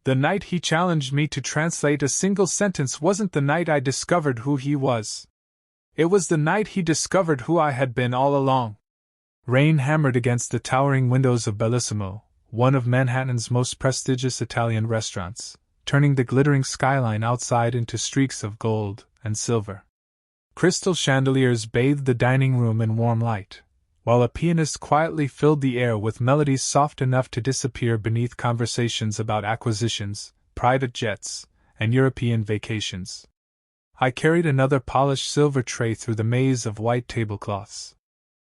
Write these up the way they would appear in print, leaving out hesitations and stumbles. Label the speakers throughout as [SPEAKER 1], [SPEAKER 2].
[SPEAKER 1] The night he challenged me to translate a single sentence wasn't the night I discovered who he was. It was the night he discovered who I had been all along. Rain hammered against the towering windows of Bellissimo, one of Manhattan's most prestigious Italian restaurants, turning the glittering skyline outside into streaks of gold and silver. Crystal chandeliers bathed the dining room in warm light, while a pianist quietly filled the air with melodies soft enough to disappear beneath conversations about acquisitions, private jets, and European vacations. I carried another polished silver tray through the maze of white tablecloths.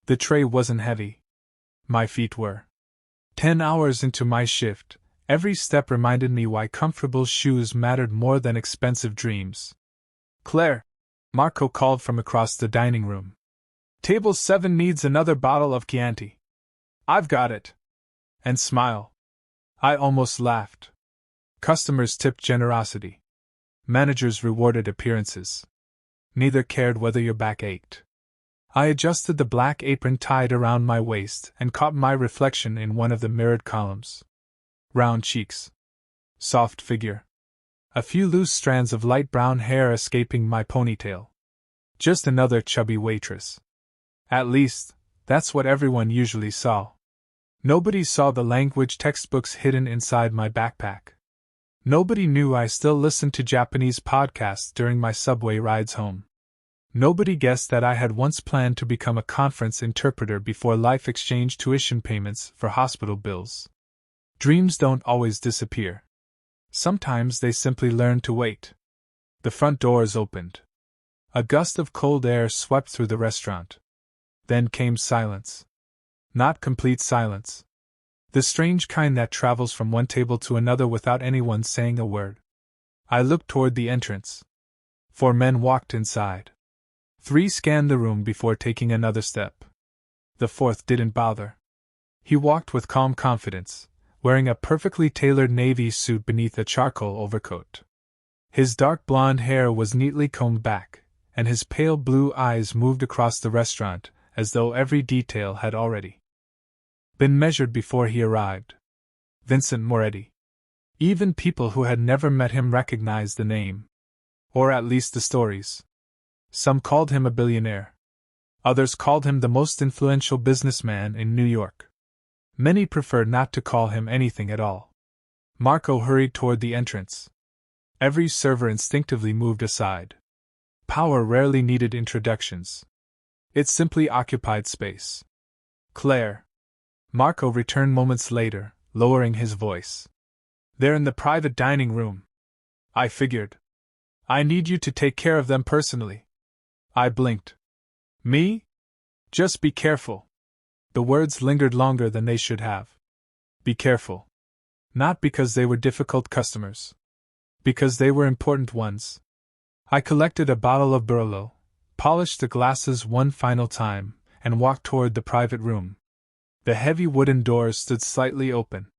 [SPEAKER 1] The tray wasn't heavy. My feet were. 10 hours into my shift, every step reminded me why comfortable shoes mattered more than expensive dreams. "Claire," Marco called from across the dining room. "Table 7 needs another bottle of Chianti." "I've got it." And smile. I almost laughed. Customers tipped generosity. Managers rewarded appearances. Neither cared whether your back ached. I adjusted the black apron tied around my waist and caught my reflection in one of the mirrored columns. Round cheeks. Soft figure. A few loose strands of light brown hair escaping my ponytail. Just another chubby waitress. At least, that's what everyone usually saw. Nobody saw the language textbooks hidden inside my backpack. Nobody knew I still listened to Japanese podcasts during my subway rides home. Nobody guessed that I had once planned to become a conference interpreter before life exchanged tuition payments for hospital bills. Dreams don't always disappear. Sometimes they simply learn to wait. The front doors opened. A gust of cold air swept through the restaurant. Then came silence. Not complete silence. The strange kind that travels from one table to another without anyone saying a word. I looked toward the entrance. 4 men walked inside. 3 scanned the room before taking another step. The 4th didn't bother. He walked with calm confidence, wearing a perfectly tailored navy suit beneath a charcoal overcoat. His dark blonde hair was neatly combed back, and his pale blue eyes moved across the restaurant as though every detail had already been measured before he arrived. Vincent Moretti. Even people who had never met him recognized the name. Or at least the stories. Some called him a billionaire. Others called him the most influential businessman in New York. Many preferred not to call him anything at all. Marco hurried toward the entrance. Every server instinctively moved aside. Power rarely needed introductions. It simply occupied space. "Claire." Marco returned moments later, lowering his voice. "They're in the private dining room." "I figured. I need you to take care of them personally." I blinked. "Me? Just be careful." The words lingered longer than they should have. Be careful. Not because they were difficult customers. Because they were important ones. I collected a bottle of Barolo, polished the glasses one final time, and walked toward the private room. The heavy wooden doors stood slightly open.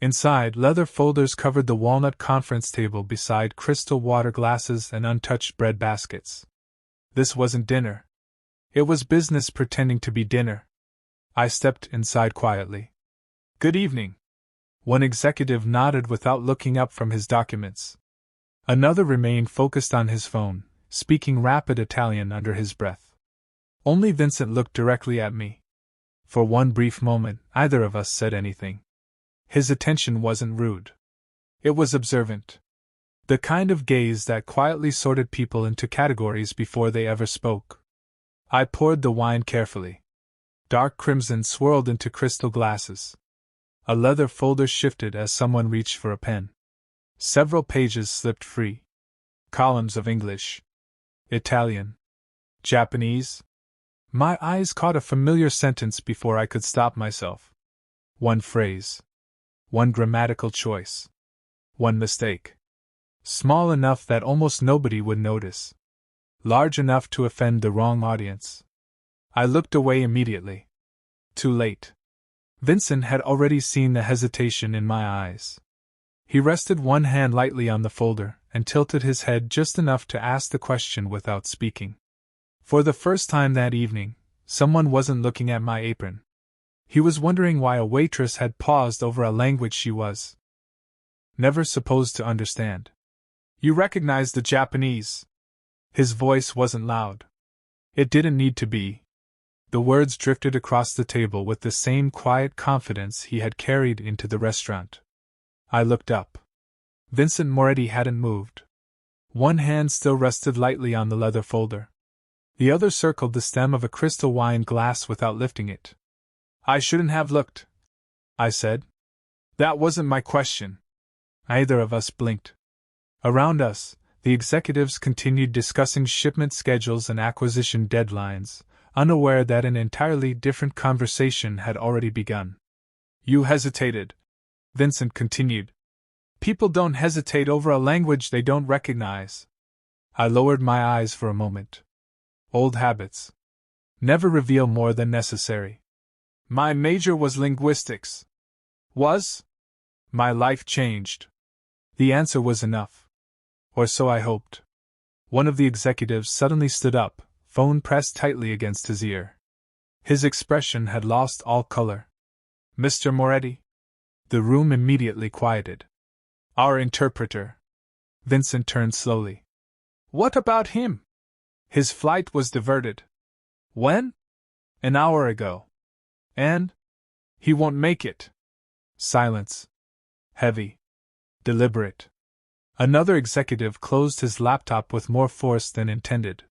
[SPEAKER 1] Inside, leather folders covered the walnut conference table beside crystal water glasses and untouched bread baskets. This wasn't dinner. It was business pretending to be dinner. I stepped inside quietly. "Good evening." One executive nodded without looking up from his documents. Another remained focused on his phone, speaking rapid Italian under his breath. Only Vincent looked directly at me. For one brief moment, neither of us said anything. His attention wasn't rude. It was observant. The kind of gaze that quietly sorted people into categories before they ever spoke. I poured the wine carefully. Dark crimson swirled into crystal glasses. A leather folder shifted as someone reached for a pen. Several pages slipped free. Columns of English, Italian, Japanese. My eyes caught a familiar sentence before I could stop myself. One phrase. One grammatical choice. One mistake. Small enough that almost nobody would notice. Large enough to offend the wrong audience. I looked away immediately. Too late. Vincent had already seen the hesitation in my eyes. He rested one hand lightly on the folder and tilted his head just enough to ask the question without speaking. For the first time that evening, someone wasn't looking at my apron. He was wondering why a waitress had paused over a language she was Never supposed to understand. You recognize the Japanese. His voice wasn't loud. It didn't need to be. The words drifted across the table with the same quiet confidence he had carried into the restaurant. I looked up. Vincent Moretti hadn't moved. One hand still rested lightly on the leather folder. The other circled the stem of a crystal wine glass without lifting it. I shouldn't have looked, I said. That wasn't my question. Neither of us blinked. Around us, the executives continued discussing shipment schedules and acquisition deadlines, unaware that an entirely different conversation had already begun. You hesitated, Vincent continued. People don't hesitate over a language they don't recognize. I lowered my eyes for a moment. Old habits never reveal more than necessary. My major was linguistics. Was? My life changed. The answer was enough. Or so I hoped. One of the executives suddenly stood up, phone pressed tightly against his ear. His expression had lost all color. Mr. Moretti? The room immediately quieted. Our interpreter. Vincent turned slowly. What about him? His flight was diverted. When? An hour ago. And? He won't make it. Silence. Heavy. Deliberate. Another executive closed his laptop with more force than intended.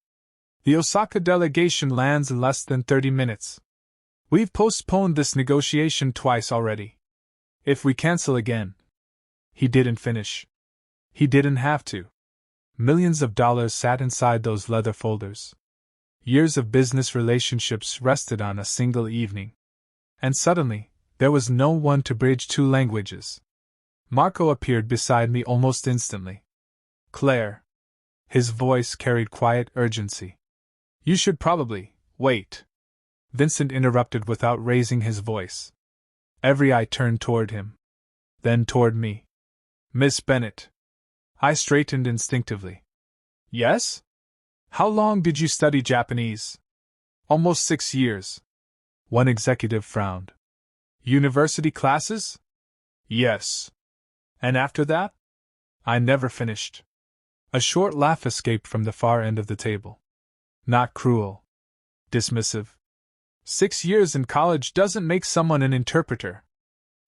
[SPEAKER 1] The Osaka delegation lands in less than 30 minutes. We've postponed this negotiation twice already. If we cancel again. He didn't finish. He didn't have to. Millions of dollars sat inside those leather folders. Years of business relationships rested on a single evening. And suddenly, there was no one to bridge two languages. Marco appeared beside me almost instantly. Claire. His voice carried quiet urgency. You should probably wait. Vincent interrupted without raising his voice. Every eye turned toward him. Then toward me. Miss Bennett. I straightened instinctively. Yes? How long did you study Japanese? Almost 6 years. One executive frowned. University classes? Yes. And after that? I never finished. A short laugh escaped from the far end of the table. Not cruel. Dismissive. 6 years in college doesn't make someone an interpreter.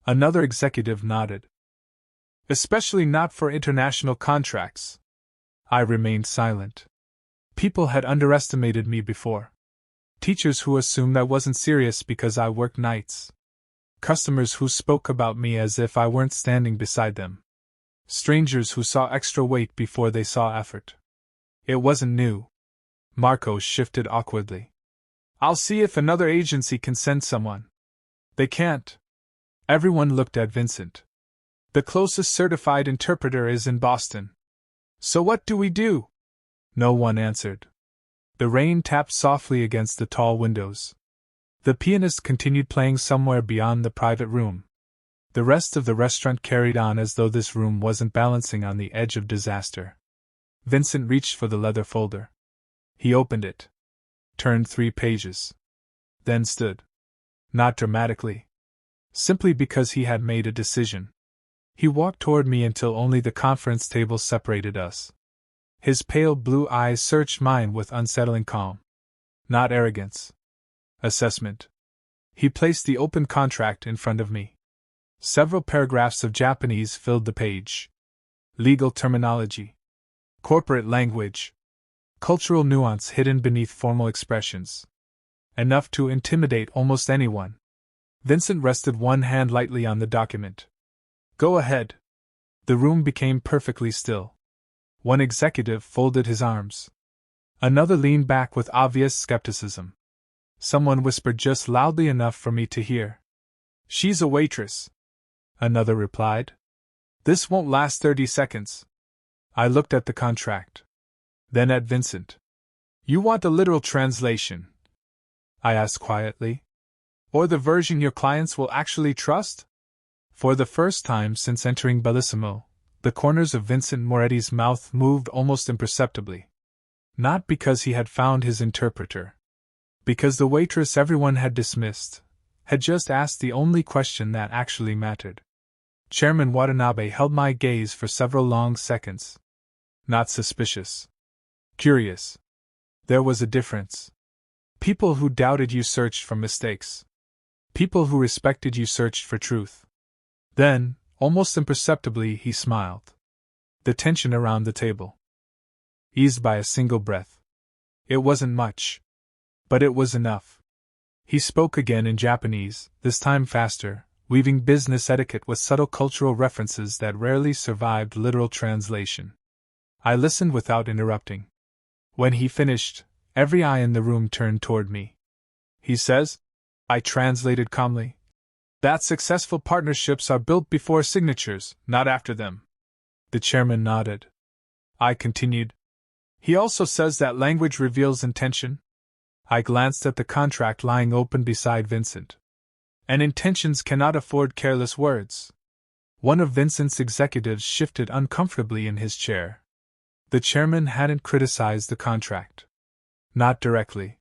[SPEAKER 1] Another executive nodded. Especially not for international contracts. I remained silent. People had underestimated me before. Teachers who assumed I wasn't serious because I worked nights. Customers who spoke about me as if I weren't standing beside them. Strangers who saw extra weight before they saw effort. It wasn't new. Marco shifted awkwardly. I'll see if another agency can send someone. They can't. Everyone looked at Vincent. The closest certified interpreter is in Boston. So what do we do? No one answered. The rain tapped softly against the tall windows. The pianist continued playing somewhere beyond the private room. The rest of the restaurant carried on as though this room wasn't balancing on the edge of disaster. Vincent reached for the leather folder. He opened it. Turned 3 pages. Then stood. Not dramatically. Simply because he had made a decision. He walked toward me until only the conference table separated us. His pale blue eyes searched mine with unsettling calm. Not arrogance. Assessment. He placed the open contract in front of me. Several paragraphs of Japanese filled the page. Legal terminology. Corporate language. Cultural nuance hidden beneath formal expressions. Enough to intimidate almost anyone. Vincent rested one hand lightly on the document. Go ahead. The room became perfectly still. One executive folded his arms. Another leaned back with obvious skepticism. Someone whispered just loudly enough for me to hear. She's a waitress. Another replied. This won't last 30 seconds. I looked at the contract. Then at Vincent. You want a literal translation? I asked quietly. Or the version your clients will actually trust? For the first time since entering Bellissimo, the corners of Vincent Moretti's mouth moved almost imperceptibly. Not because he had found his interpreter. Because the waitress everyone had dismissed had just asked the only question that actually mattered. Chairman Watanabe held my gaze for several long seconds. Not suspicious. Curious. There was a difference. People who doubted you searched for mistakes. People who respected you searched for truth. Then, almost imperceptibly, he smiled. The tension around the table eased by a single breath. It wasn't much, but it was enough. He spoke again in Japanese, this time faster, weaving business etiquette with subtle cultural references that rarely survived literal translation. I listened without interrupting. When he finished, every eye in the room turned toward me. He says, I translated calmly, that successful partnerships are built before signatures, not after them. The chairman nodded. I continued, he also says that language reveals intention. I glanced at the contract lying open beside Vincent. And intentions cannot afford careless words. One of Vincent's executives shifted uncomfortably in his chair. The chairman hadn't criticized the contract. Not directly.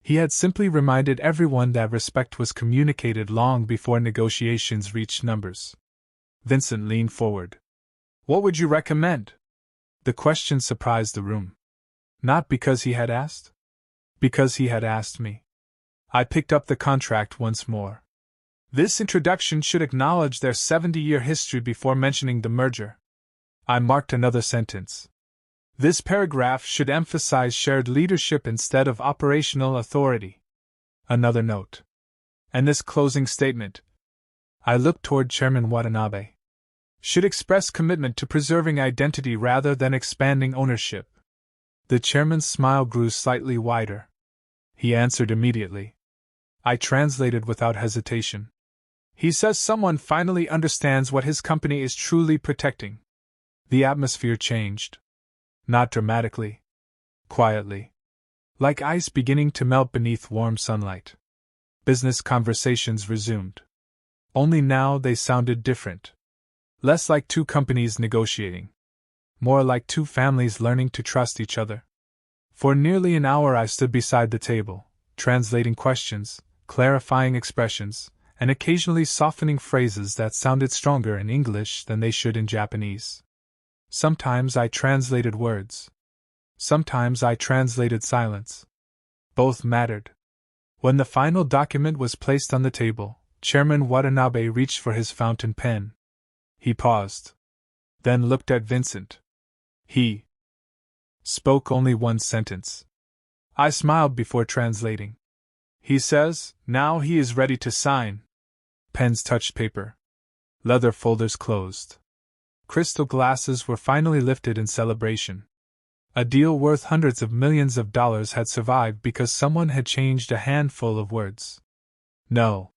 [SPEAKER 1] He had simply reminded everyone that respect was communicated long before negotiations reached numbers. Vincent leaned forward. What would you recommend? The question surprised the room. Not because he had asked. Because he had asked me. I picked up the contract once more. This introduction should acknowledge their 70-year history before mentioning the merger. I marked another sentence. This paragraph should emphasize shared leadership instead of operational authority. Another note. And this closing statement, I looked toward Chairman Watanabe, should express commitment to preserving identity rather than expanding ownership. The chairman's smile grew slightly wider. He answered immediately. I translated without hesitation. He says someone finally understands what his company is truly protecting. The atmosphere changed. Not dramatically. Quietly. Like ice beginning to melt beneath warm sunlight. Business conversations resumed. Only now they sounded different. Less like two companies negotiating. More like two families learning to trust each other. For nearly an hour I stood beside the table, translating questions, clarifying expressions, and occasionally softening phrases that sounded stronger in English than they should in Japanese. Sometimes I translated words. Sometimes I translated silence. Both mattered. When the final document was placed on the table, Chairman Watanabe reached for his fountain pen. He paused. Then looked at Vincent. He spoke only one sentence. I smiled before translating. He says, now he is ready to sign. Pens touched paper. Leather folders closed. Crystal glasses were finally lifted in celebration. A deal worth hundreds of millions of dollars had survived because someone had changed a handful of words. No.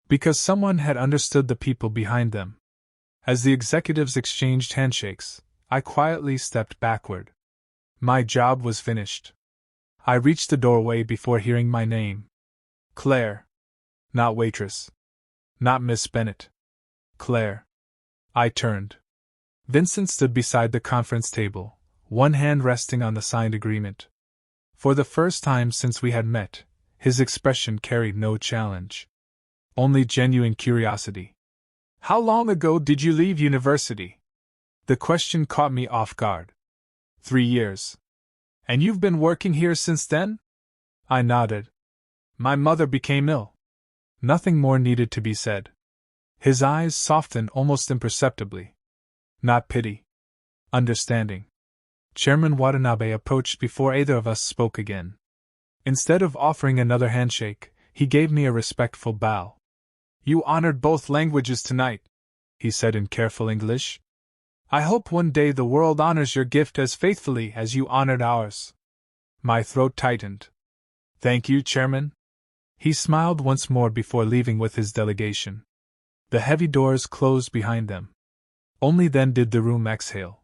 [SPEAKER 1] Because someone had understood the people behind them. As the executives exchanged handshakes, I quietly stepped backward. My job was finished. I reached the doorway before hearing my name. Claire. Not waitress. Not Miss Bennett. Claire. I turned. Vincent stood beside the conference table, one hand resting on the signed agreement. For the first time since we had met, his expression carried no challenge. Only genuine curiosity. How long ago did you leave university? The question caught me off guard. 3 years. And you've been working here since then? I nodded. My mother became ill. Nothing more needed to be said. His eyes softened almost imperceptibly. Not pity. Understanding. Chairman Watanabe approached before either of us spoke again. Instead of offering another handshake, he gave me a respectful bow. You honored both languages tonight, he said in careful English. I hope one day the world honors your gift as faithfully as you honored ours. My throat tightened. Thank you, Chairman. He smiled once more before leaving with his delegation. The heavy doors closed behind them. Only then did the room exhale.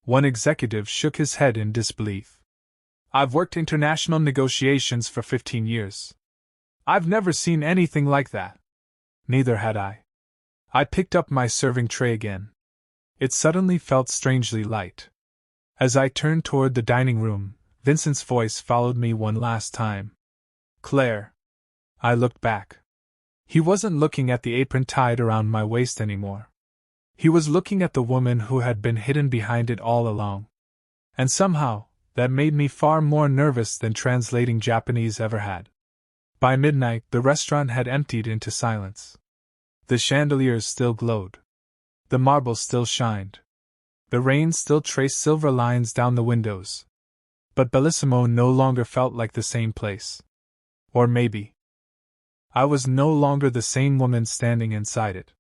[SPEAKER 1] One executive shook his head in disbelief. I've worked international negotiations for 15 years. I've never seen anything like that. Neither had I. I picked up my serving tray again. It suddenly felt strangely light. As I turned toward the dining room, Vincent's voice followed me one last time. Claire. I looked back. He wasn't looking at the apron tied around my waist anymore. He was looking at the woman who had been hidden behind it all along. And somehow, that made me far more nervous than translating Japanese ever had. By midnight, the restaurant had emptied into silence. The chandeliers still glowed. The marble still shined. The rain still traced silver lines down the windows. But Bellissimo no longer felt like the same place. Or maybe I was no longer the same woman standing inside it.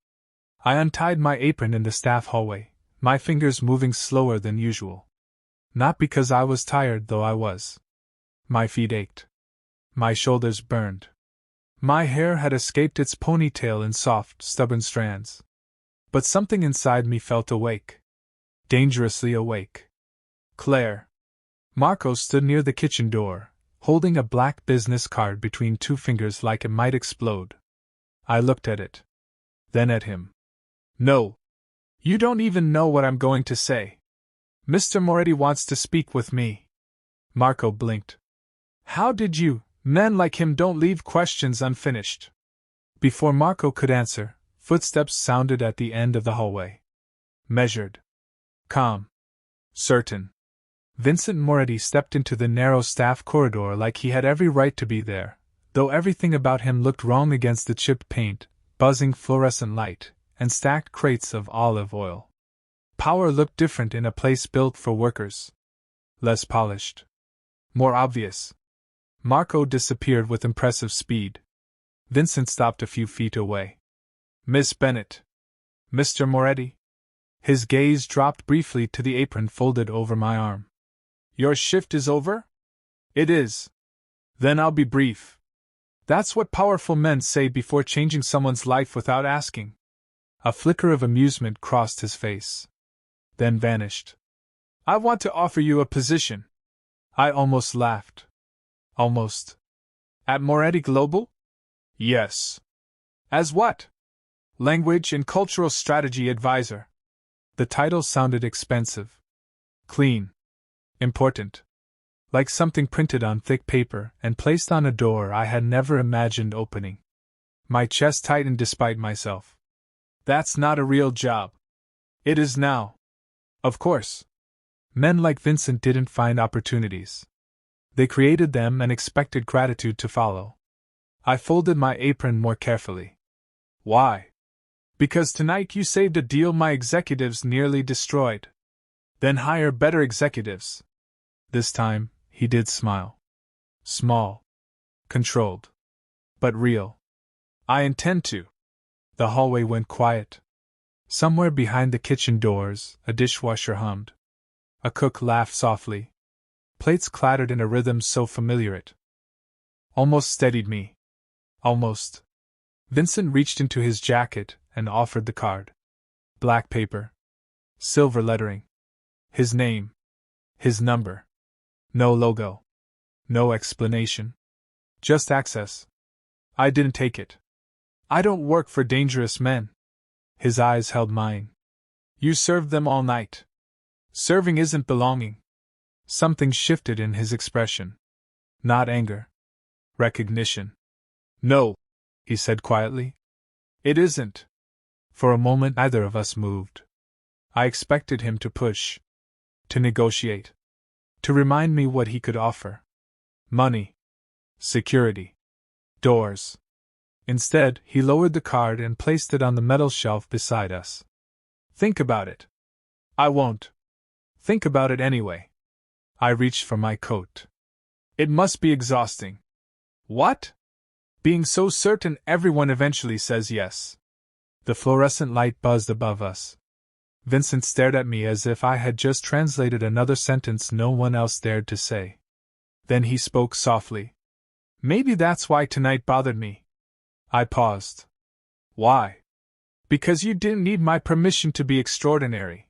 [SPEAKER 1] I untied my apron in the staff hallway, my fingers moving slower than usual. Not because I was tired, though I was. My feet ached. My shoulders burned. My hair had escaped its ponytail in soft, stubborn strands. But something inside me felt awake. Dangerously awake. Claire. Marco stood near the kitchen door, holding a black business card between two fingers like it might explode. I looked at it. Then at him. No. You don't even know what I'm going to say. Mr. Moretti wants to speak with me. Marco blinked. How did you? Men like him don't leave questions unfinished. Before Marco could answer, footsteps sounded at the end of the hallway. Measured. Calm. Certain. Vincent Moretti stepped into the narrow staff corridor like he had every right to be there, though everything about him looked wrong against the chipped paint, buzzing fluorescent light, and stacked crates of olive oil. Power looked different in a place built for workers. Less polished. More obvious. Marco disappeared with impressive speed. Vincent stopped a few feet away. Miss Bennett. Mr. Moretti? His gaze dropped briefly to the apron folded over my arm. Your shift is over? It is. Then I'll be brief. That's what powerful men say before changing someone's life without asking. A flicker of amusement crossed his face. Then vanished. I want to offer you a position. I almost laughed. Almost. At Moretti Global? Yes. As what? Language and Cultural Strategy Advisor. The title sounded expensive. Clean. Important. Like something printed on thick paper and placed on a door I had never imagined opening. My chest tightened despite myself. That's not a real job. It is now. Of course. Men like Vincent didn't find opportunities. They created them and expected gratitude to follow. I folded my apron more carefully. Why? Because tonight you saved a deal my executives nearly destroyed. Then hire better executives. This time, he did smile. Small. Controlled. But real. I intend to. The hallway went quiet. Somewhere behind the kitchen doors, a dishwasher hummed. A cook laughed softly. Plates clattered in a rhythm so familiar it almost steadied me. Almost. Vincent reached into his jacket and offered the card. Black paper. Silver lettering. His name. His number. No logo. No explanation. Just access. I didn't take it. I don't work for dangerous men. His eyes held mine. You served them all night. Serving isn't belonging. Something shifted in his expression. Not anger. Recognition. No, he said quietly. It isn't. For a moment neither of us moved. I expected him to push. To negotiate. To remind me what he could offer. Money. Security. Doors. Instead, he lowered the card and placed it on the metal shelf beside us. Think about it. I won't. Think about it anyway. I reached for my coat. It must be exhausting. What? Being so certain everyone eventually says yes. The fluorescent light buzzed above us. Vincent stared at me as if I had just translated another sentence no one else dared to say. Then he spoke softly. Maybe that's why tonight bothered me. I paused. Why? Because you didn't need my permission to be extraordinary.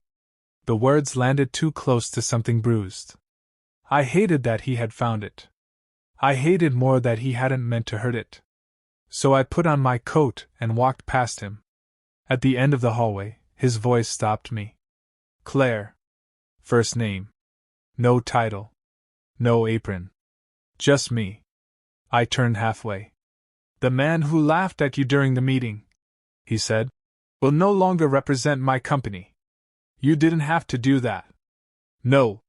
[SPEAKER 1] The words landed too close to something bruised. I hated that he had found it. I hated more that he hadn't meant to hurt it. So I put on my coat and walked past him. At the end of the hallway, his voice stopped me. Claire. First name. No title. No apron. Just me. I turned halfway. The man who laughed at you during the meeting, he said. will no longer represent my company. You didn't have to do that. No.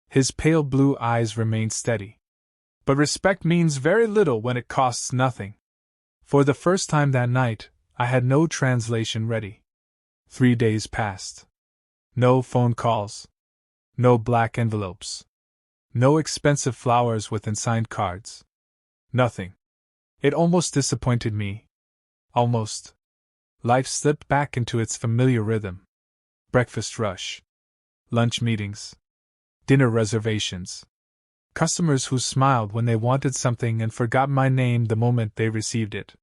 [SPEAKER 1] His pale blue eyes remained steady. But respect means very little when it costs nothing. For the first time that night, I had no translation ready. 3 days passed. No phone calls. No black envelopes. No expensive flowers with unsigned cards. Nothing. It almost disappointed me. Almost. Life slipped back into its familiar rhythm. Breakfast rush. Lunch meetings. Dinner reservations. Customers who smiled when they wanted something and forgot my name the moment they received it.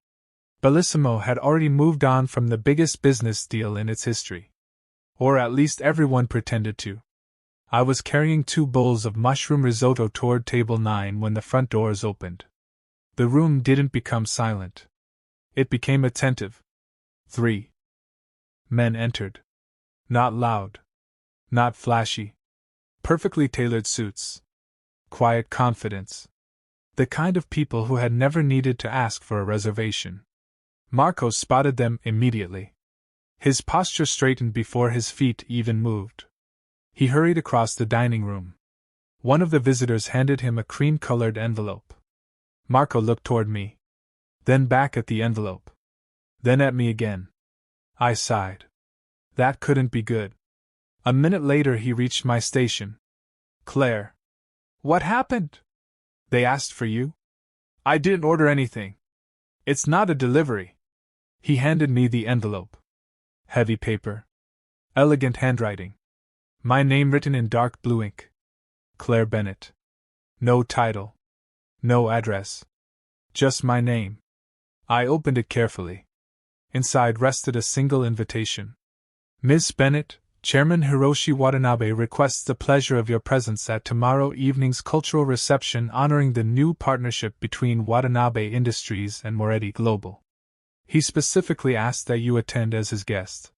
[SPEAKER 1] Bellissimo had already moved on from the biggest business deal in its history. Or at least everyone pretended to. I was carrying 2 bowls of mushroom risotto toward table 9 when the front doors opened. The room didn't become silent. It became attentive. 3 men entered. Not loud. Not flashy. Perfectly tailored suits. Quiet confidence. The kind of people who had never needed to ask for a reservation. Marco spotted them immediately. His posture straightened before his feet even moved. He hurried across the dining room. One of the visitors handed him a cream-colored envelope. Marco looked toward me. Then back at the envelope. Then at me again. I sighed. That couldn't be good. A minute later he reached my station. Claire. What happened? They asked for you? I didn't order anything. It's not a delivery. He handed me the envelope. Heavy paper. Elegant handwriting. My name written in dark blue ink. Claire Bennett. No title. No address. Just my name. I opened it carefully. Inside rested a single invitation. Miss Bennett, Chairman Hiroshi Watanabe requests the pleasure of your presence at tomorrow evening's cultural reception honoring the new partnership between Watanabe Industries and Moretti Global. He specifically asked that you attend as his guest.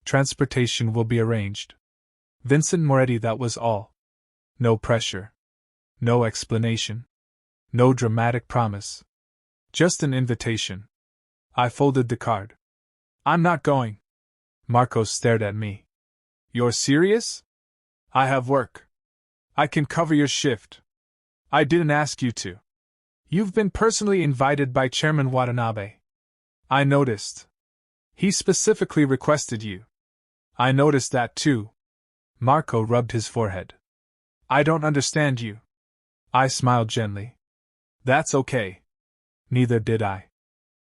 [SPEAKER 1] Transportation will be arranged. Vincent Moretti, that was all. No pressure. No explanation. No dramatic promise. Just an invitation. I folded the card. I'm not going. Marco stared at me. You're serious? I have work. I can cover your shift. I didn't ask you to. You've been personally invited by Chairman Watanabe. I noticed. He specifically requested you. I noticed that too. Marco rubbed his forehead. I don't understand you. I smiled gently. That's okay. Neither did I.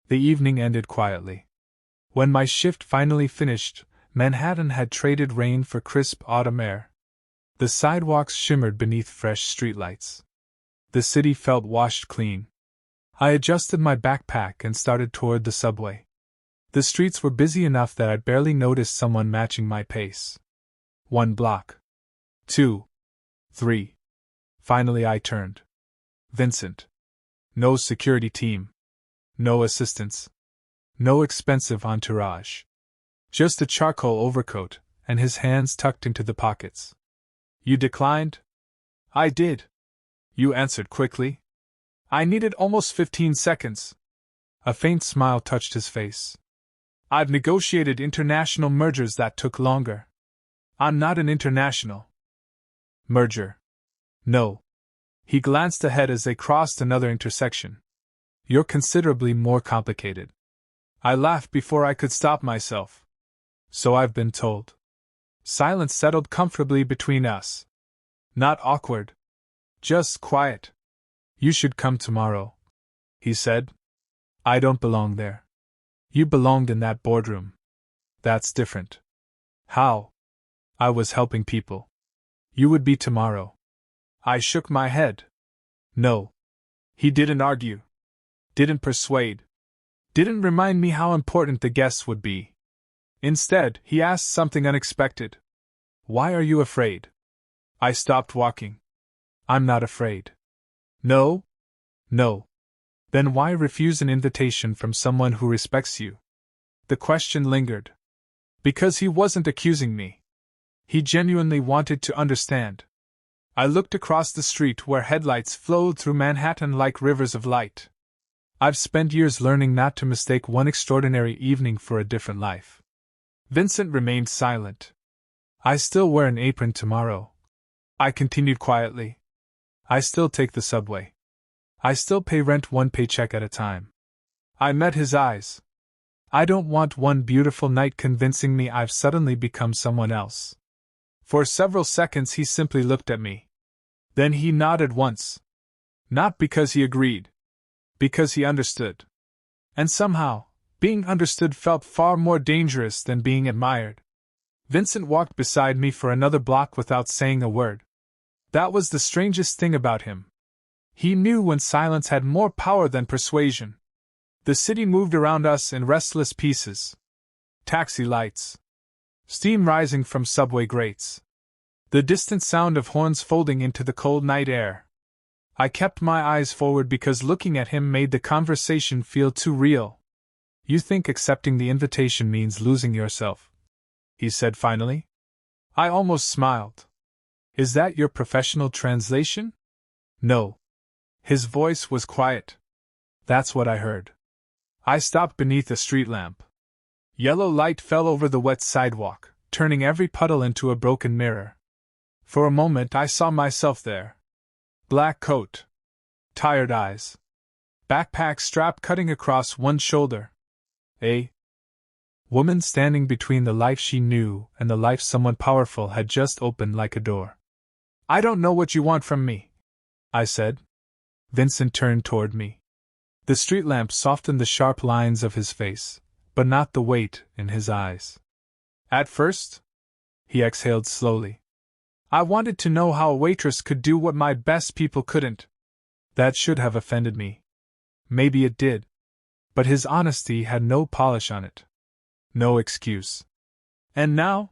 [SPEAKER 1] The evening ended quietly. When my shift finally finished, Manhattan had traded rain for crisp autumn air. The sidewalks shimmered beneath fresh streetlights. The city felt washed clean. I adjusted my backpack and started toward the subway. The streets were busy enough that I'd barely noticed someone matching my pace. 1 block. 2. 3. Finally I turned. Vincent. No security team. No assistants. No expensive entourage. Just a charcoal overcoat, and his hands tucked into the pockets. You declined? I did. You answered quickly. I needed almost 15 seconds. A faint smile touched his face. I've negotiated international mergers that took longer. I'm not an international merger. No. He glanced ahead as they crossed another intersection. You're considerably more complicated. I laughed before I could stop myself. So I've been told. Silence settled comfortably between us. Not awkward. Just quiet. You should come tomorrow, he said. I don't belong there. You belonged in that boardroom. That's different. How? I was helping people. You would be tomorrow. I shook my head. No. He didn't argue. Didn't persuade. Didn't remind me how important the guests would be. Instead, he asked something unexpected. Why are you afraid? I stopped walking. I'm not afraid. No? No. Then why refuse an invitation from someone who respects you? The question lingered. Because he wasn't accusing me. He genuinely wanted to understand. I looked across the street where headlights flowed through Manhattan like rivers of light. I've spent years learning not to mistake one extraordinary evening for a different life. Vincent remained silent. I still wear an apron tomorrow, I continued quietly. I still take the subway. I still pay rent one paycheck at a time. I met his eyes. I don't want one beautiful night convincing me I've suddenly become someone else. For several seconds he simply looked at me. Then he nodded once. Not because he agreed. Because he understood. And somehow, being understood felt far more dangerous than being admired. Vincent walked beside me for another block without saying a word. That was the strangest thing about him. He knew when silence had more power than persuasion. The city moved around us in restless pieces. Taxi lights. Steam rising from subway grates. The distant sound of horns folding into the cold night air. I kept my eyes forward because looking at him made the conversation feel too real. You think accepting the invitation means losing yourself? He said finally. I almost smiled. Is that your professional translation? No. His voice was quiet. That's what I heard. I stopped beneath a street lamp. Yellow light fell over the wet sidewalk, turning every puddle into a broken mirror. For a moment I saw myself there. Black coat. Tired eyes. Backpack strap cutting across one shoulder. A woman standing between the life she knew and the life someone powerful had just opened like a door. I don't know what you want from me, I said. Vincent turned toward me. The street lamp softened the sharp lines of his face, but not the weight in his eyes. At first, he exhaled slowly, I wanted to know how a waitress could do what my best people couldn't. That should have offended me. Maybe it did. But his honesty had no polish on it. No excuse. And now?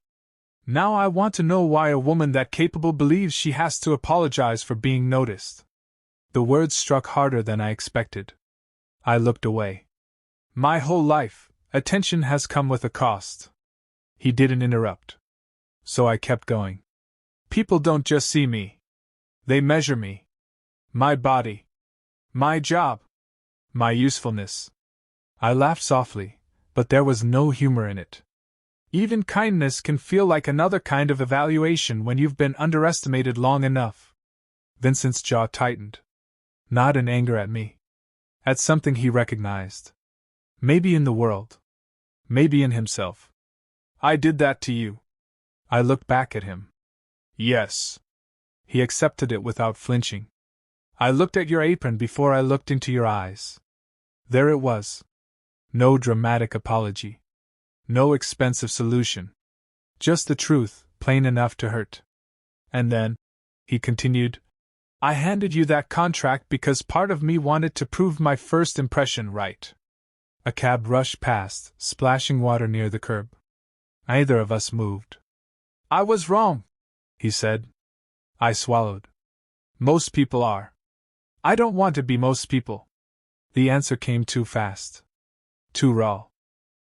[SPEAKER 1] Now I want to know why a woman that capable believes she has to apologize for being noticed. The words struck harder than I expected. I looked away. My whole life, attention has come with a cost. He didn't interrupt. So I kept going. People don't just see me. They measure me. My body. My job. My usefulness. I laughed softly, but there was no humor in it. Even kindness can feel like another kind of evaluation when you've been underestimated long enough. Vincent's jaw tightened. Not in anger at me. At something he recognized. Maybe in the world. Maybe in himself. I did that to you. I looked back at him. Yes. He accepted it without flinching. I looked at your apron before I looked into your eyes. There it was. No dramatic apology. No expensive solution. Just the truth, plain enough to hurt. And then, he continued, I handed you that contract because part of me wanted to prove my first impression right. A cab rushed past, splashing water near the curb. Neither of us moved. I was wrong, he said. I swallowed. Most people are. I don't want to be most people. The answer came too fast. Too raw.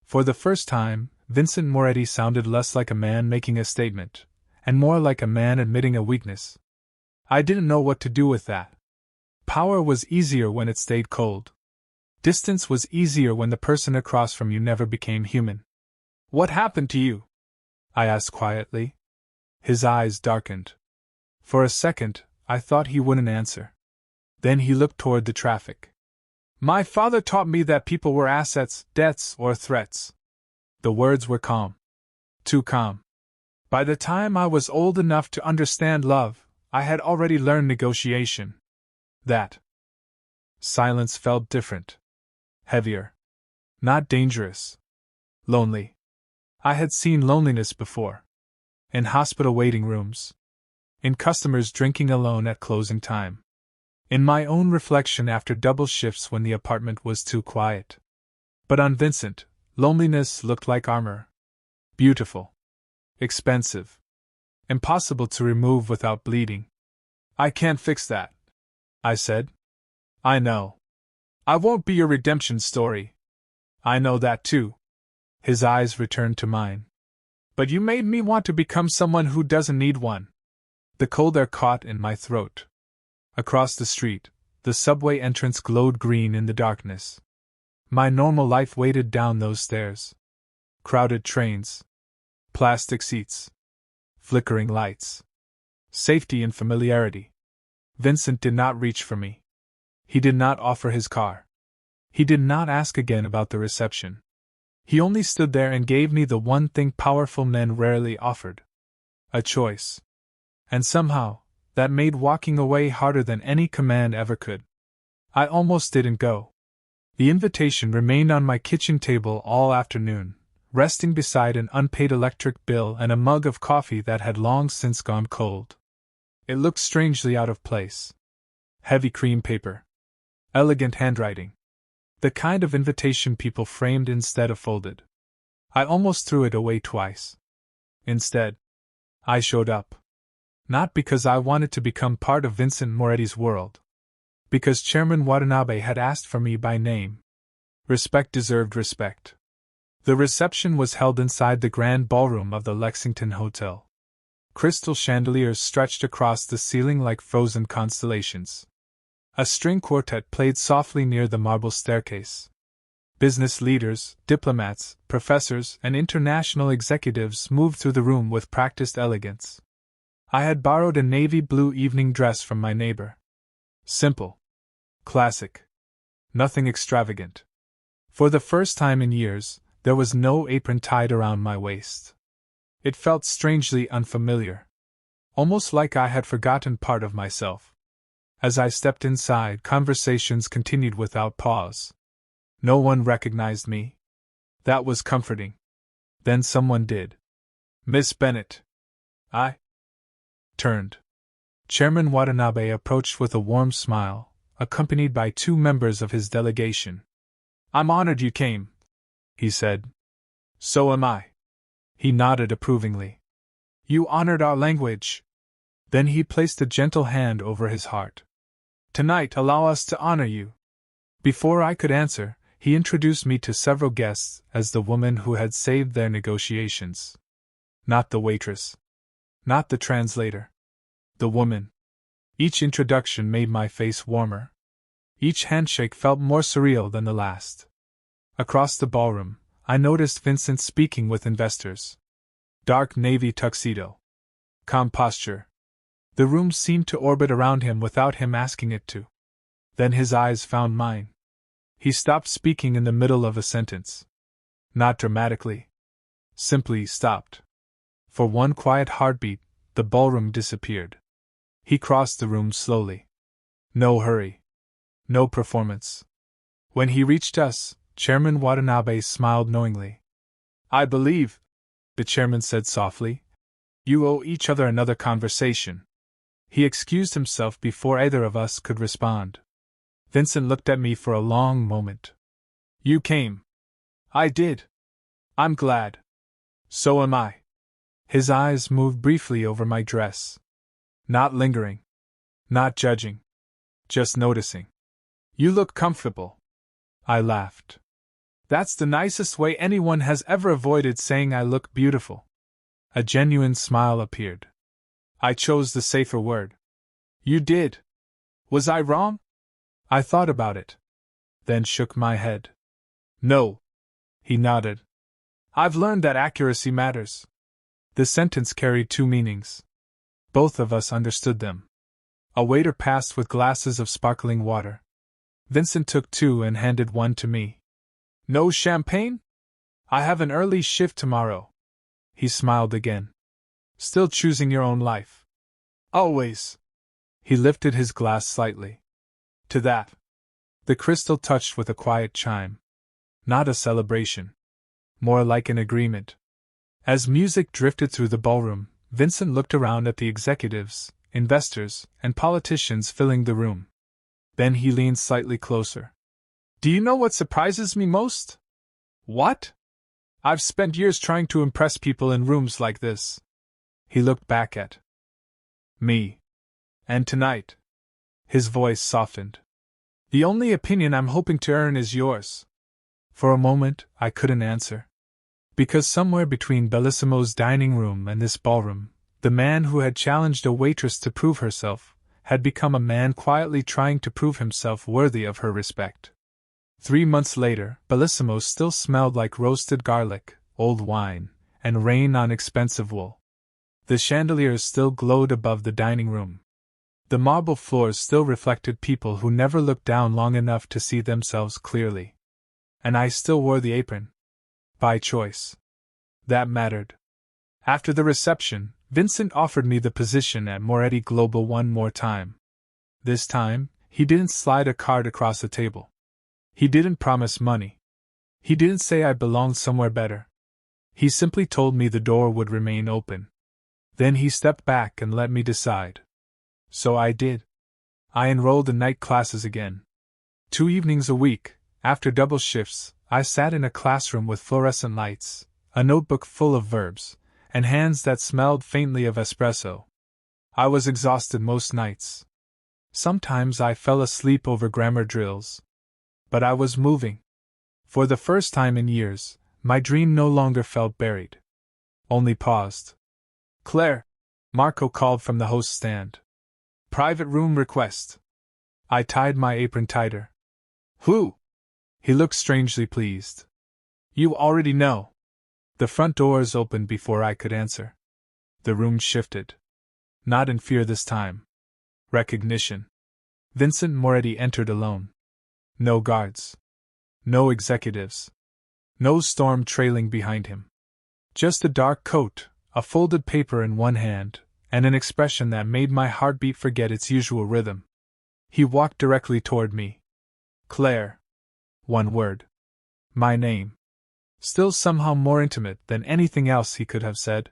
[SPEAKER 1] For the first time, Vincent Moretti sounded less like a man making a statement, and more like a man admitting a weakness. I didn't know what to do with that. Power was easier when it stayed cold. Distance was easier when the person across from you never became human. What happened to you? I asked quietly. His eyes darkened. For a second, I thought he wouldn't answer. Then he looked toward the traffic. My father taught me that people were assets, debts, or threats. The words were calm. Too calm. By the time I was old enough to understand love, I had already learned negotiation. That silence felt different. Heavier. Not dangerous. Lonely. I had seen loneliness before. In hospital waiting rooms. In customers drinking alone at closing time. In my own reflection after double shifts when the apartment was too quiet. But on Vincent, loneliness looked like armor. Beautiful. Expensive. Impossible to remove without bleeding. I can't fix that, I said. I know. I won't be your redemption story. I know that too. His eyes returned to mine. But you made me want to become someone who doesn't need one. The cold air caught in my throat. Across the street, the subway entrance glowed green in the darkness. My normal life waited down those stairs. Crowded trains, Plastic seats. Flickering lights. Safety and familiarity. Vincent did not reach for me. He did not offer his car. He did not ask again about the reception. He only stood there and gave me the one thing powerful men rarely offered: a choice. And somehow, that made walking away harder than any command ever could. I almost didn't go. The invitation remained on my kitchen table all afternoon, resting beside an unpaid electric bill and a mug of coffee that had long since gone cold. It looked strangely out of place. Heavy cream paper. Elegant handwriting. The kind of invitation people framed instead of folded. I almost threw it away twice. Instead, I showed up. Not because I wanted to become part of Vincent Moretti's world. Because Chairman Watanabe had asked for me by name. Respect deserved respect. The reception was held inside the grand ballroom of the Lexington Hotel. Crystal chandeliers stretched across the ceiling like frozen constellations. A string quartet played softly near the marble staircase. Business leaders, diplomats, professors, and international executives moved through the room with practiced elegance. I had borrowed a navy blue evening dress from my neighbor. Simple. Classic. Nothing extravagant. For the first time in years, there was no apron tied around my waist. It felt strangely unfamiliar. Almost like I had forgotten part of myself. As I stepped inside, conversations continued without pause. No one recognized me. That was comforting. Then someone did. Miss Bennett. I turned. Chairman Watanabe approached with a warm smile, accompanied by 2 members of his delegation. "I'm honored you came," he said. "So am I." He nodded approvingly. "You honored our language." Then he placed a gentle hand over his heart. "Tonight allow us to honor you." Before I could answer, he introduced me to several guests as the woman who had saved their negotiations. Not the waitress. Not the translator. The woman. Each introduction made my face warmer. Each handshake felt more surreal than the last. Across the ballroom, I noticed Vincent speaking with investors. Dark navy tuxedo. Calm posture. The room seemed to orbit around him without him asking it to. Then his eyes found mine. He stopped speaking in the middle of a sentence. Not dramatically. Simply stopped. For one quiet heartbeat, the ballroom disappeared. He crossed the room slowly. No hurry. No performance. When he reached us, Chairman Watanabe smiled knowingly. "I believe," the chairman said softly, "you owe each other another conversation." He excused himself before either of us could respond. Vincent looked at me for a long moment. "You came." "I did." "I'm glad." "So am I." His eyes moved briefly over my dress. Not lingering. Not judging. Just noticing. "You look comfortable." I laughed. That's the nicest way anyone has ever avoided saying I look beautiful. A genuine smile appeared. I chose the safer word. "You did. Was I wrong?" I thought about it. Then shook my head. "No." He nodded. "I've learned that accuracy matters." The sentence carried 2 meanings. Both of us understood them. A waiter passed with glasses of sparkling water. Vincent took 2 and handed one to me. "No champagne? I have an early shift tomorrow." He smiled again. "Still choosing your own life?" "Always." He lifted his glass slightly. "To that." The crystal touched with a quiet chime. Not a celebration. More like an agreement. As music drifted through the ballroom, Vincent looked around at the executives, investors, and politicians filling the room. Then he leaned slightly closer. "Do you know what surprises me most?" "What?" "I've spent years trying to impress people in rooms like this." He looked back at me. "And tonight." His voice softened. "The only opinion I'm hoping to earn is yours." For a moment, I couldn't answer. Because somewhere between Bellissimo's dining room and this ballroom, the man who had challenged a waitress to prove herself had become a man quietly trying to prove himself worthy of her respect. 3 months later, Bellissimo still smelled like roasted garlic, old wine, and rain on expensive wool. The chandeliers still glowed above the dining room. The marble floors still reflected people who never looked down long enough to see themselves clearly. And I still wore the apron. By choice. That mattered. After the reception, Vincent offered me the position at Moretti Global one more time. This time, he didn't slide a card across the table. He didn't promise money. He didn't say I belonged somewhere better. He simply told me the door would remain open. Then he stepped back and let me decide. So I did. I enrolled in night classes again. 2 evenings a week, after double shifts, I sat in a classroom with fluorescent lights, a notebook full of verbs, and hands that smelled faintly of espresso. I was exhausted most nights. Sometimes I fell asleep over grammar drills. But I was moving. For the first time in years, my dream no longer felt buried. Only paused. "Claire," Marco called from the host stand. "Private room request." I tied my apron tighter. "Who?" He looked strangely pleased. "You already know." The front doors opened before I could answer. The room shifted. Not in fear this time. Recognition. Vincent Moretti entered alone. No guards. No executives. No storm trailing behind him. Just a dark coat, a folded paper in one hand, and an expression that made my heartbeat forget its usual rhythm. He walked directly toward me. "Claire." One word. My name. Still somehow more intimate than anything else he could have said.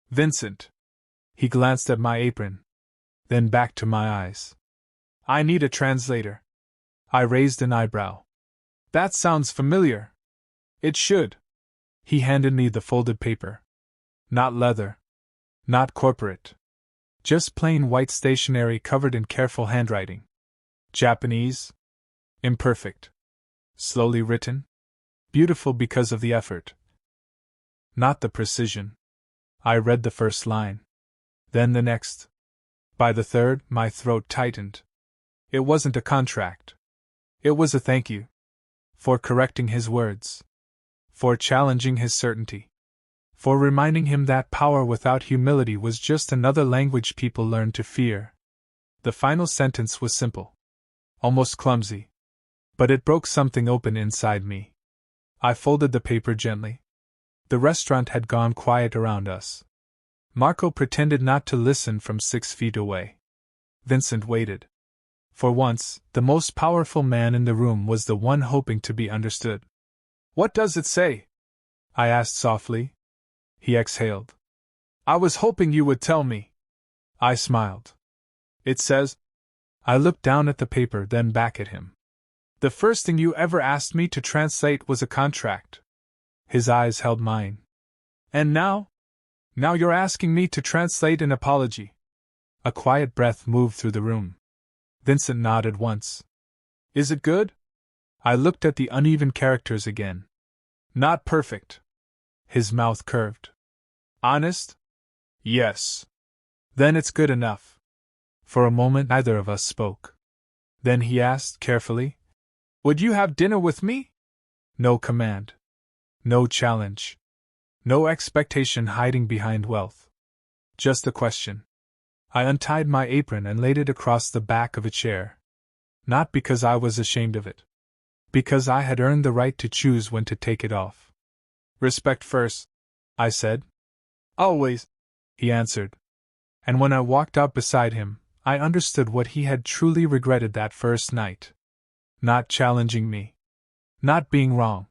[SPEAKER 1] "Vincent." He glanced at my apron. Then back to my eyes. "I need a translator." I raised an eyebrow. "That sounds familiar." "It should." He handed me the folded paper. Not leather. Not corporate. Just plain white stationery covered in careful handwriting. Japanese? Imperfect. Slowly written? Beautiful because of the effort. Not the precision. I read the first line. Then the next. By the third, my throat tightened. It wasn't a contract. It was a thank you. For correcting his words. For challenging his certainty. For reminding him that power without humility was just another language people learn to fear. The final sentence was simple. Almost clumsy. But it broke something open inside me. I folded the paper gently. The restaurant had gone quiet around us. Marco pretended not to listen from 6 feet away. Vincent waited. For once, the most powerful man in the room was the one hoping to be understood. "What does it say?" I asked softly. He exhaled. "I was hoping you would tell me." I smiled. "It says—" I looked down at the paper, then back at him. "The first thing you ever asked me to translate was a contract." His eyes held mine. "And now? Now you're asking me to translate an apology." A quiet breath moved through the room. Vincent nodded once. "Is it good?" I looked at the uneven characters again. "Not perfect." His mouth curved. "Honest?" "Yes." "Then it's good enough." For a moment neither of us spoke. Then he asked carefully, "Would you have dinner with me?" No command. No challenge. No expectation hiding behind wealth. Just a question. I untied my apron and laid it across the back of a chair. Not because I was ashamed of it. Because I had earned the right to choose when to take it off. "Respect first," I said. "Always," he answered. And when I walked out beside him, I understood what he had truly regretted that first night. Not challenging me. Not being wrong.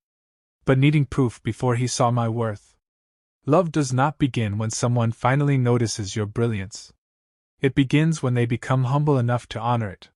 [SPEAKER 1] But needing proof before he saw my worth. Love does not begin when someone finally notices your brilliance. It begins when they become humble enough to honor it.